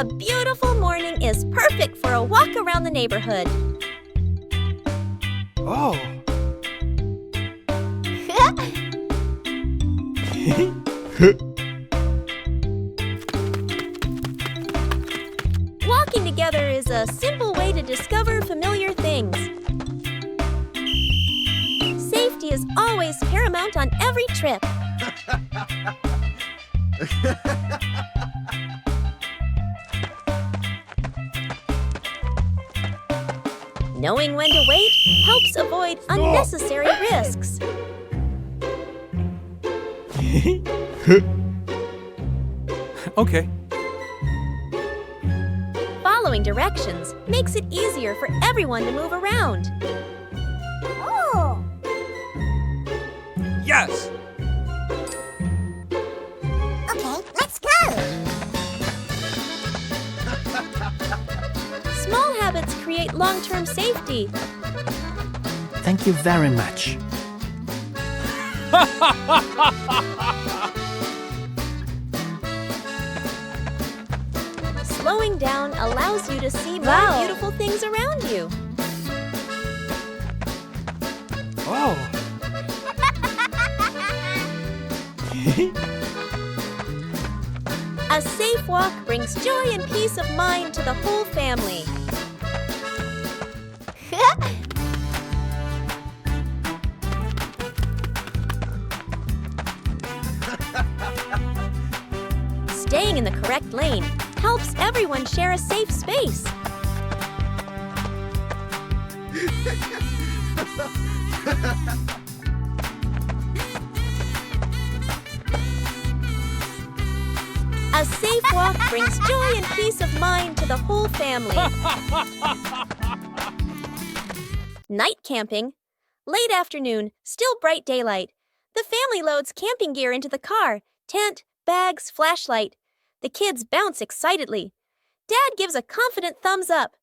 A beautiful morning is perfect for a walk around the neighborhood. Oh! Walking together is a simple way to discover familiar things. Safety is always paramount on every trip. Knowing when to wait helps avoid unnecessary risks. Okay. Following directions makes it easier for everyone to move around. Oh! Yes! Okay, let's go! Small habits create long-term safety. Thank you very much. Slowing down allows you to see more beautiful things around you. Oh! A safe walk brings joy and peace of mind to the whole family. Staying in the correct lane helps everyone share a safe space. A safe walk brings joy and peace of mind to the whole family. Night camping. Late afternoon, still bright daylight. The family loads camping gear into the car. Tent, bags, flashlight. The kids bounce excitedly. Dad gives a confident thumbs up.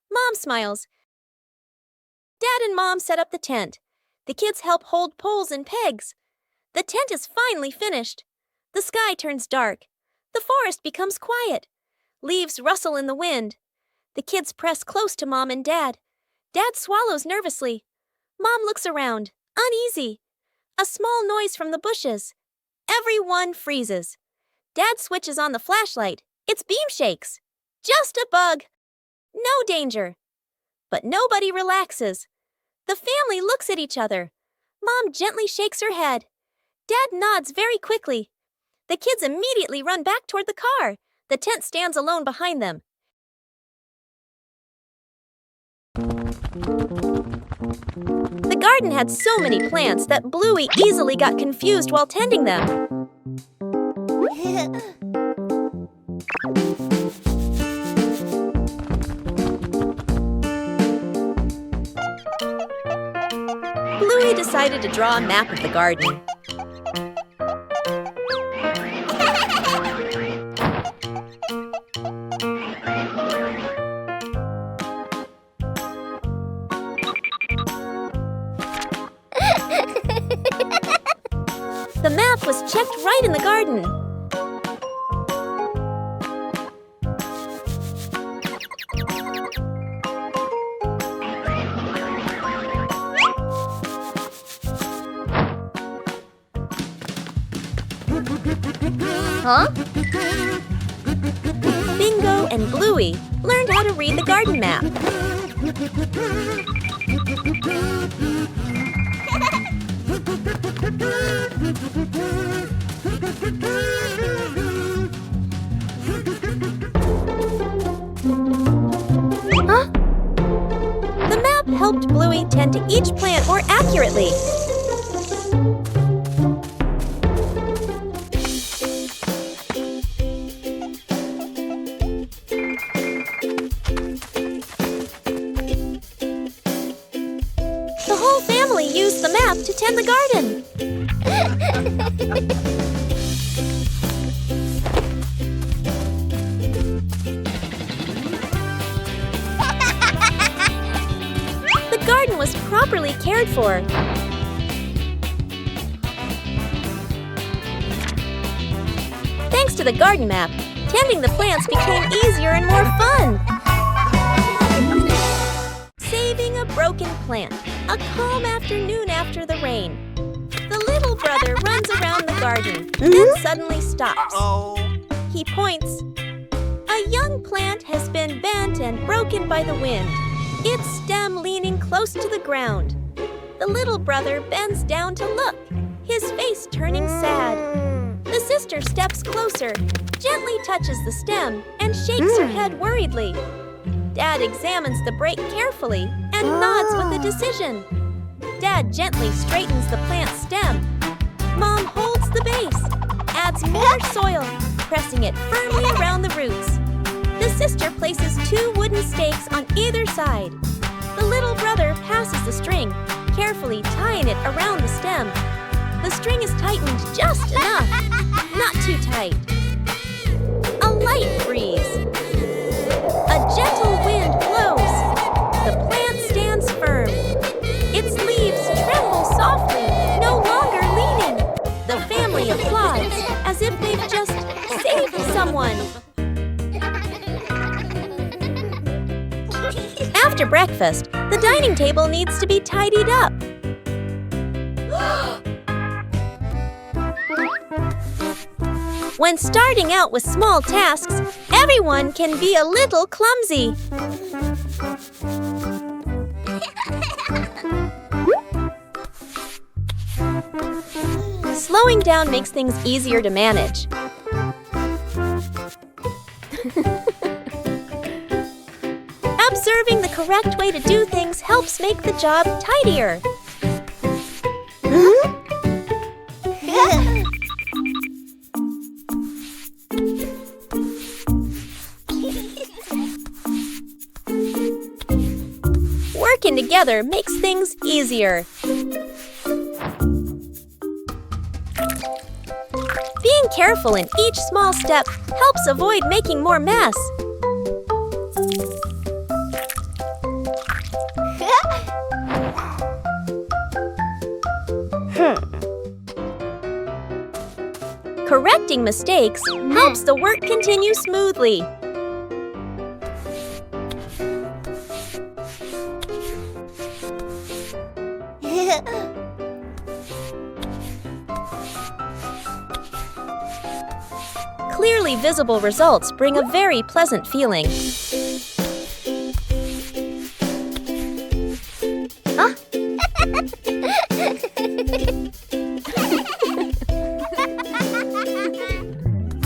Mom smiles. Dad and Mom set up the tent. The kids help hold poles and pegs. The tent is finally finished. The sky turns dark. The forest becomes quiet. Leaves rustle in the wind. The kids press close to Mom and Dad. Dad swallows nervously. Mom looks around, uneasy. A small noise from the bushes. Everyone freezes. Dad switches on the flashlight. Its beam shakes. Just a bug. No danger. But nobody relaxes. The family looks at each other. Mom gently shakes her head. Dad nods very quickly. The kids immediately run back toward the car. The tent stands alone behind them. The garden had so many plants that Bluey easily got confused while tending them. Bluey decided to draw a map of the garden. The map was checked right in the garden. Huh? Bingo and Bluey learned how to read the garden map. Huh? The map helped Bluey tend to each plant more accurately. The whole family used the map to tend the garden. The garden was properly cared for. Thanks to the garden map, tending the plants became easier and plant. A calm afternoon after the rain. The little brother runs around the garden, then suddenly stops. He points. A young plant has been bent and broken by the wind, its stem leaning close to the ground. The little brother bends down to look, his face turning sad. The sister steps closer, gently touches the stem, and shakes her head worriedly. Dad examines the break carefully and nods with a decision. Dad gently straightens the plant's stem. Mom holds the base, adds more soil, pressing it firmly around the roots. The sister places 2 wooden stakes on either side. The little brother passes the string, carefully tying it around the stem. The string is tightened just enough, not too tight. A light breeze. A gentle wind blows. The plant stands firm. Its leaves tremble softly, no longer leaning. The family applauds as if they've just saved someone. After breakfast, the dining table needs to be tidied up. When starting out with small tasks, everyone can be a little clumsy. Slowing down makes things easier to manage. Observing the correct way to do things helps make the job tidier. Working together makes things easier. Being careful in each small step helps avoid making more mess. Correcting mistakes helps the work continue smoothly. Clearly visible results bring a very pleasant feeling.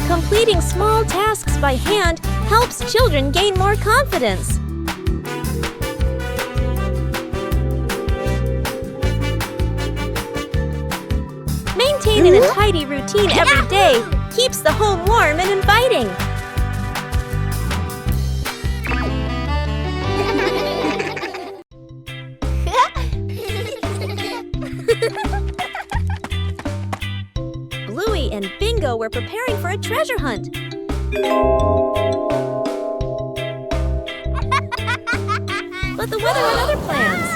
Completing small tasks by hand helps children gain more confidence. Maintaining a tidy routine every day keeps the home warm and inviting. Bluey and Bingo were preparing for a treasure hunt. But the weather had other plans.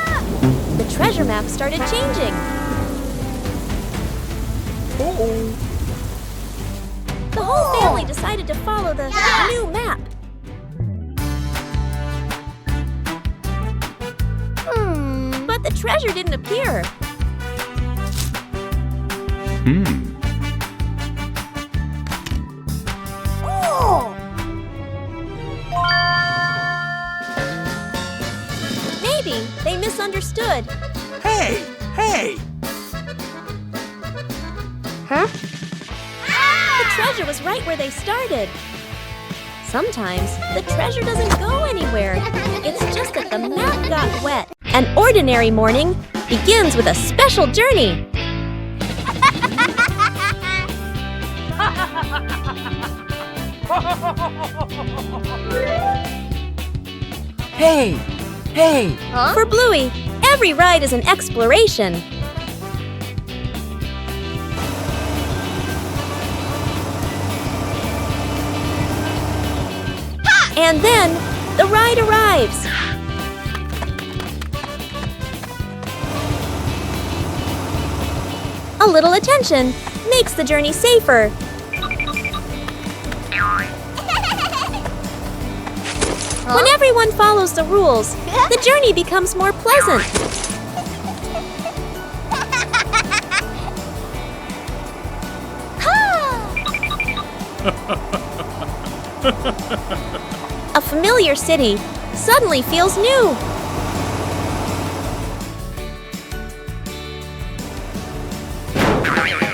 The treasure map started changing. The whole family decided to follow the new map. But the treasure didn't appear. Maybe they misunderstood. Hey! Hey! The treasure was right where they started. Sometimes the treasure doesn't go anywhere. It's just that the map got wet. An ordinary morning begins with a special journey. Hey! Hey! For Bluey, every ride is an exploration. And then, the ride arrives. A little attention makes the journey safer. When everyone follows the rules, the journey becomes more pleasant. A familiar city suddenly feels new.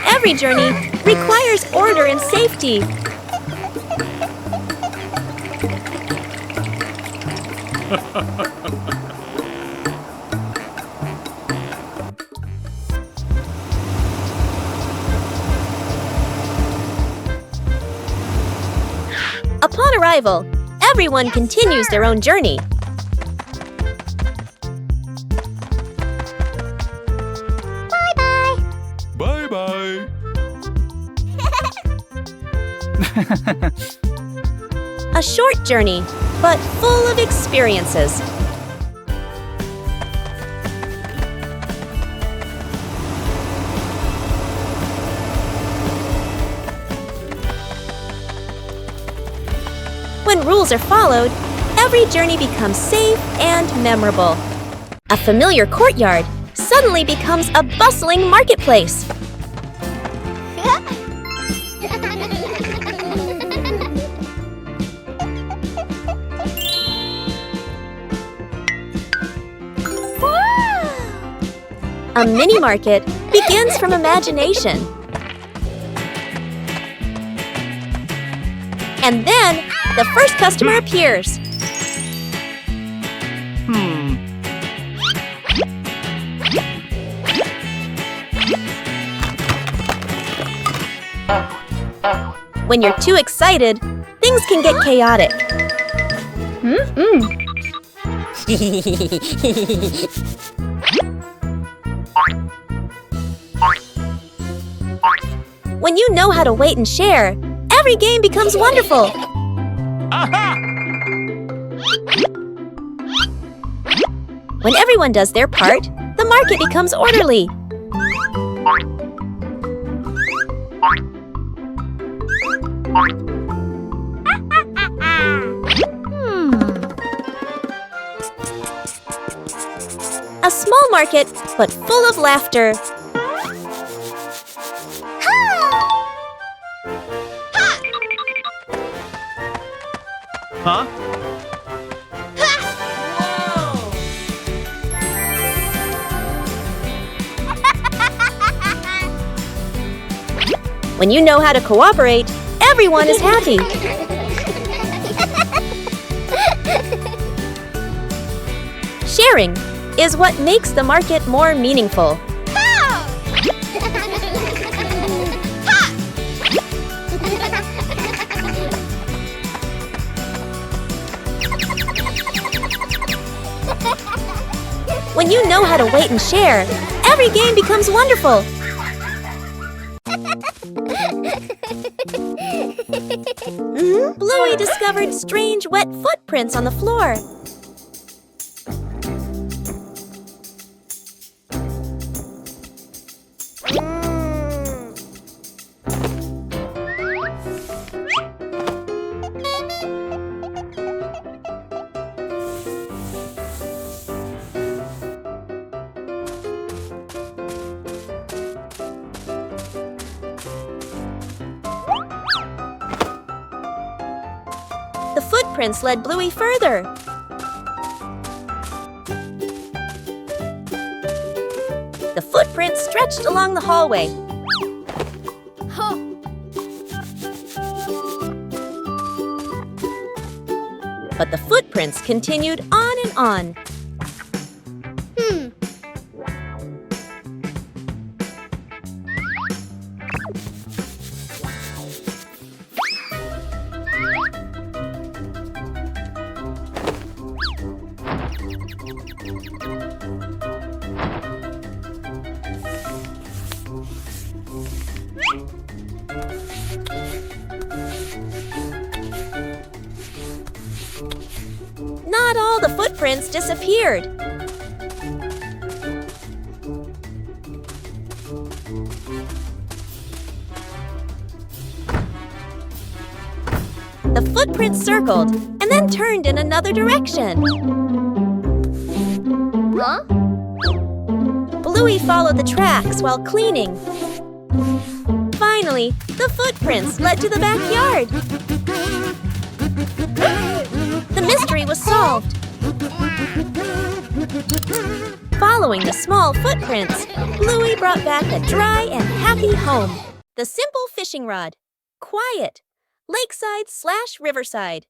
Every journey requires order and safety. Upon arrival, everyone continues their own journey. Bye-bye. Bye-bye. A short journey, but full of experiences. When rules are followed, every journey becomes safe and memorable. A familiar courtyard suddenly becomes a bustling marketplace. A mini market begins from imagination. And then, the first customer appears. When you're too excited, things can get chaotic. When you know how to wait and share, every game becomes wonderful. Aha! When everyone does their part, the market becomes orderly. A small market, but full of laughter. Huh? When you know how to cooperate, everyone is happy. Sharing is what makes the market more meaningful. When you know how to wait and share, every game becomes wonderful. Bluey discovered strange wet footprints on the floor. The footprints led Bluey further. The footprints stretched along the hallway. But the footprints continued on and on. Not all the footprints disappeared. The footprints circled and then turned in another direction. Huh? Bluey followed the tracks while cleaning. Finally, the footprints led to the backyard. was solved. Following the small footprints, Bluey brought back a dry and happy home. The simple fishing rod. Quiet. Lakeside/riverside.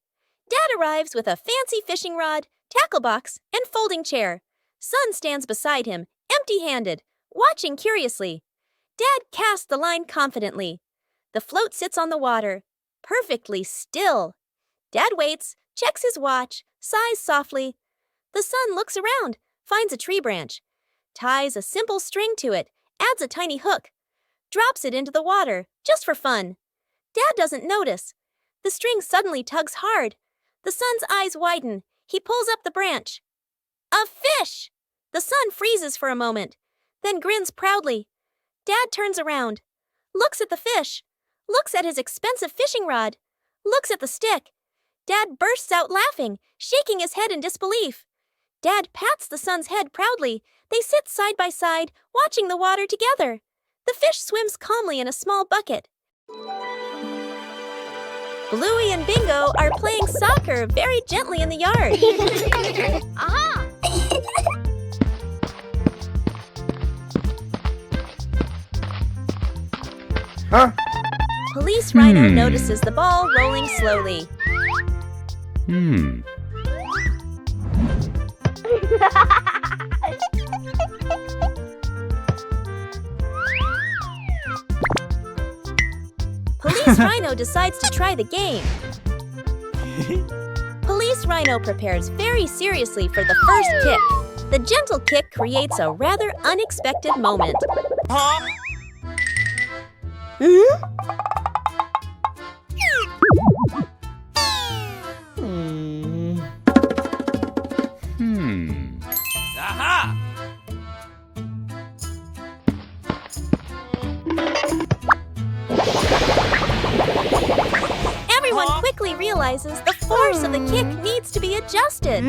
Dad arrives with a fancy fishing rod, tackle box, and folding chair. Son stands beside him, empty-handed, watching curiously. Dad casts the line confidently. The float sits on the water, perfectly still. Dad waits, checks his watch, sighs softly. The son looks around, finds a tree branch, ties a simple string to it, adds a tiny hook, drops it into the water, just for fun. Dad doesn't notice. The string suddenly tugs hard. The son's eyes widen. He pulls up the branch. A fish! The son freezes for a moment, then grins proudly. Dad turns around, looks at the fish, looks at his expensive fishing rod, looks at the stick. Dad bursts out laughing, shaking his head in disbelief. Dad pats the son's head proudly. They sit side by side, watching the water together. The fish swims calmly in a small bucket. Bluey and Bingo are playing soccer very gently in the yard. Aha! Huh? Police Rhino notices the ball rolling slowly. Police Rhino decides to try the game. Police Rhino prepares very seriously for the first kick. The gentle kick creates a rather unexpected moment. Aha! Everyone quickly realizes the force of the kick needs to be adjusted.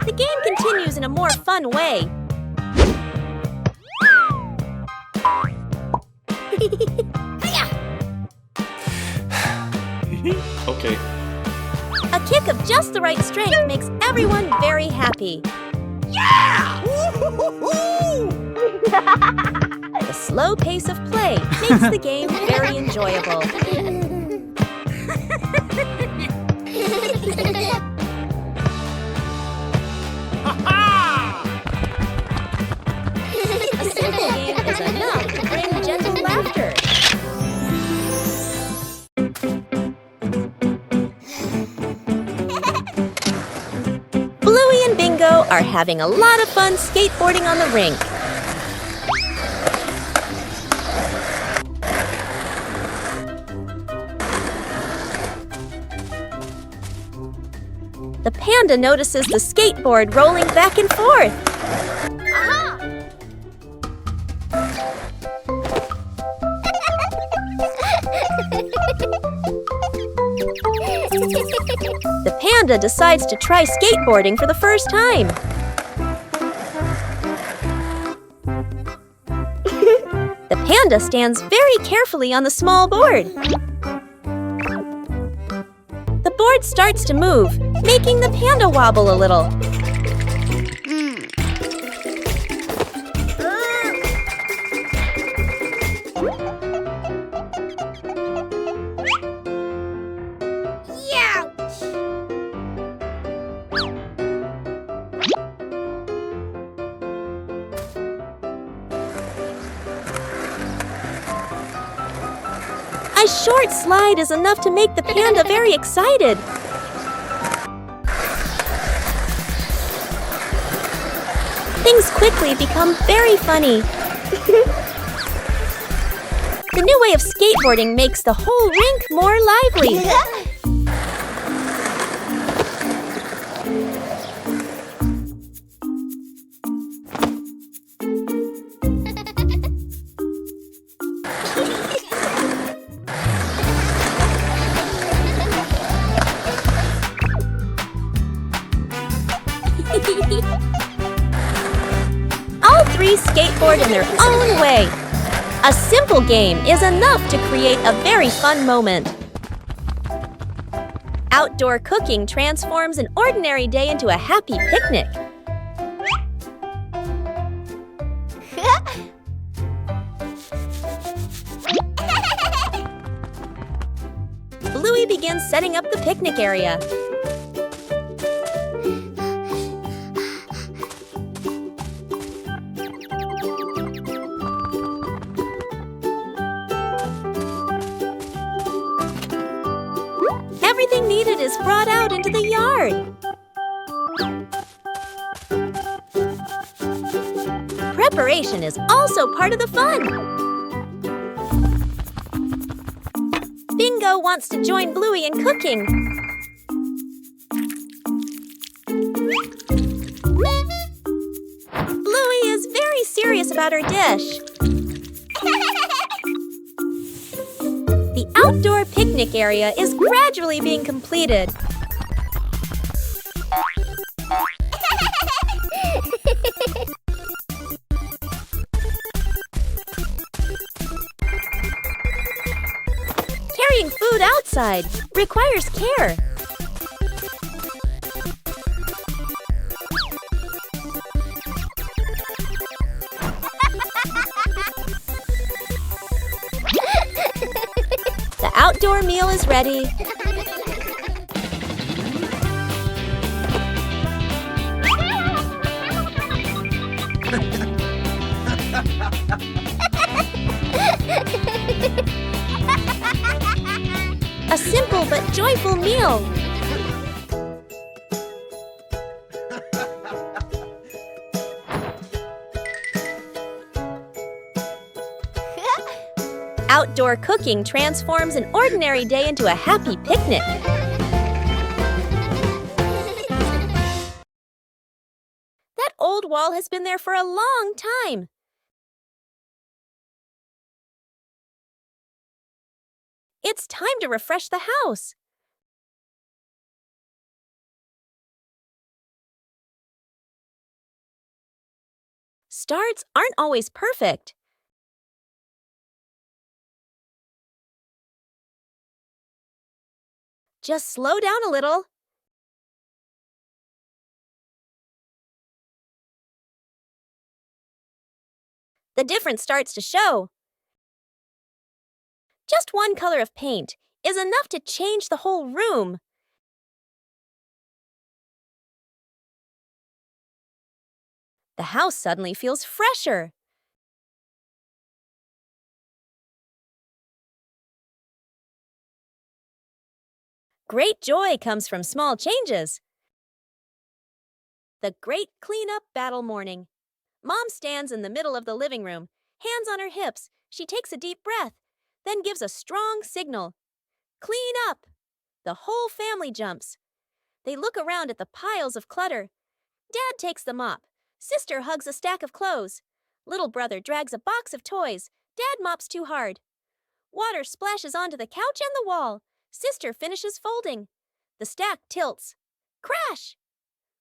The game continues in a more fun way. Okay. A kick of just the right strength makes everyone very happy. The slow pace of play makes the game very enjoyable. A simple game is enough to bring gentle laughter. Bluey and Bingo are having a lot of fun skateboarding on the rink. The panda notices the skateboard rolling back and forth. The panda decides to try skateboarding for the first time. The panda stands very carefully on the small board. The board starts to move, making the panda wobble a little. A short slide is enough to make the panda very excited. Things quickly become very funny. The new way of skateboarding makes the whole rink more lively. Bluey skateboard in their own way. A simple game is enough to create a very fun moment. Outdoor cooking transforms an ordinary day into a happy picnic. Bluey begins setting up the picnic area. Everything needed is brought out into the yard. Preparation is also part of the fun. Bingo wants to join Bluey in cooking. Bluey is very serious about her dish. The outdoor picnic area is gradually being completed. Carrying food outside requires care. The outdoor meal is ready. A simple but joyful meal. Outdoor cooking transforms an ordinary day into a happy picnic. That old wall has been there for a long time. It's time to refresh the house. Starts aren't always perfect. Just slow down a little. The difference starts to show. Just one color of paint is enough to change the whole room. The house suddenly feels fresher. Great joy comes from small changes. The great cleanup battle morning. Mom stands in the middle of the living room, hands on her hips. She takes a deep breath, then gives a strong signal. Clean up! The whole family jumps. They look around at the piles of clutter. Dad takes the mop. Sister hugs a stack of clothes. Little brother drags a box of toys. Dad mops too hard. Water splashes onto the couch and the wall. Sister finishes folding. The stack tilts. Crash!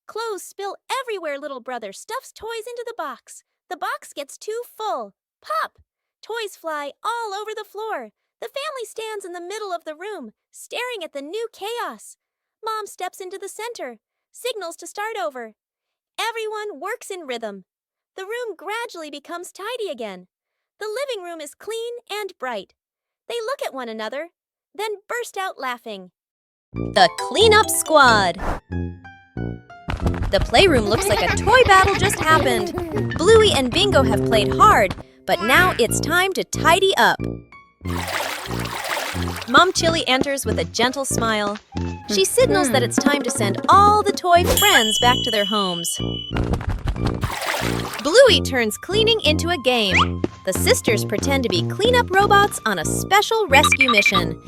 Clothes spill everywhere. Little brother stuffs toys into the box. The box gets too full. Pop! Toys fly all over the floor. The family stands in the middle of the room, staring at the new chaos. Mom steps into the center, signals to start over. Everyone works in rhythm. The room gradually becomes tidy again. The living room is clean and bright. They look at one another, then burst out laughing. The Cleanup Squad! The playroom looks like a toy battle just happened. Bluey and Bingo have played hard, but now it's time to tidy up. Mom Chili enters with a gentle smile. She signals that it's time to send all the toy friends back to their homes. Bluey turns cleaning into a game. The sisters pretend to be cleanup robots on a special rescue mission.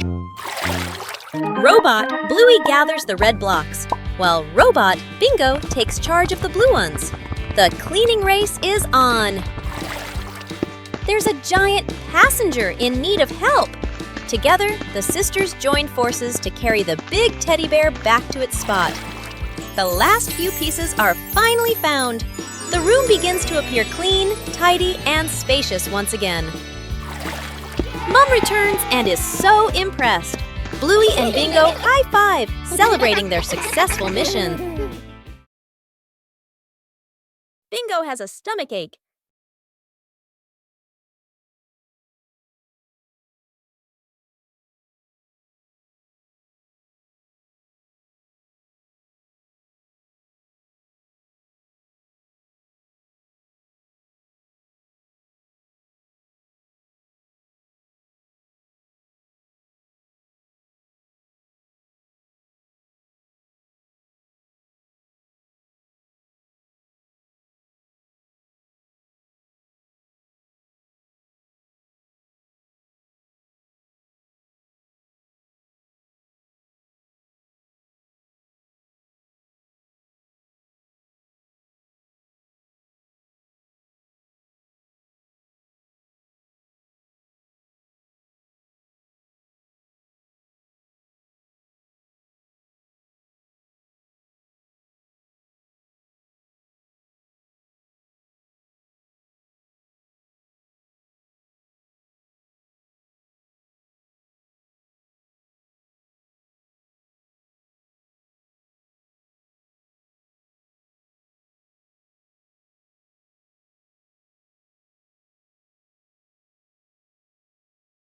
Robot Bluey gathers the red blocks, while Robot Bingo takes charge of the blue ones. The cleaning race is on. There's a giant passenger in need of help. Together, the sisters join forces to carry the big teddy bear back to its spot. The last few pieces are finally found. The room begins to appear clean, tidy, and spacious once again. Mom returns and is so impressed. Bluey and Bingo high five, celebrating their successful mission. Bingo has a stomachache.